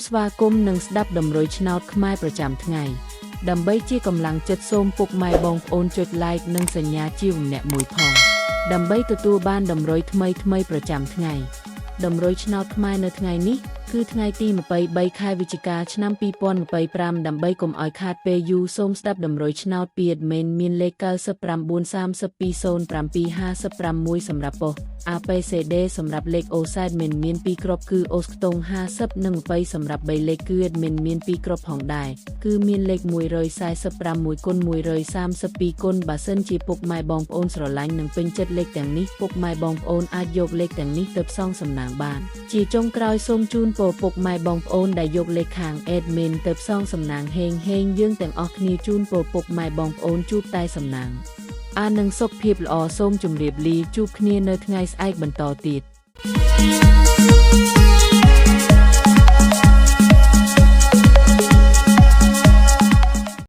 ស្វាគមន៍និងស្ដាប់ដំរុយឆ្នោតខ្មែរប្រចាំថ្ងៃដើម្បីជាកម្លាំងចិត្តសូមពុកម៉ែបងប្អូនចុច like និងសញ្ញាជាម្នាក់មួយផងដើម្បីទទួលបានដំរុយថ្មីប្រចាំថ្ងៃដំរុយឆ្នោតខ្មែរនៅថ្ងៃនេះគឺថ្ងៃទី23ខែវិច្ឆិកាឆ្នាំ2025ដើម្បីកុំឲ្យខាតពេលយូរសូមស្ដាប់ដំរុយឆ្នោតពី admin មានលេខ99320756សម្រាប់ប៉ុស ABCD សម្រាប់លេខ OSAD មាន2គ្រាប់គឺ អូសខ្ទង់50និង20សម្រាប់3លេខគឺ admin មាន2គ្រាប់ផងដែរគឺមានលេខ145 1/132គុណបើសិនជាពុកម៉ែបងប្អូនស្រឡាញ់និងពេញចិត្តលេខទាំងនេះពុកម៉ែបងប្អូនអាចយកលេខទាំងនេះទៅផ្សងសំណាងបានជាចុងក្រោយសូមជូនពរពុកម៉ែបងប្អូនដែលយកលេខខាង admin ទៅផ្សងសំណាងហេងយើងទាំងអស់គ្នាជូនពរពុកម៉ែបងប្អូនជួបតែសំណាងនិងសុខភាពល្អសូមជម្រាបលាជួបគ្នានៅថ្ងៃស្អែកបន្តទៀត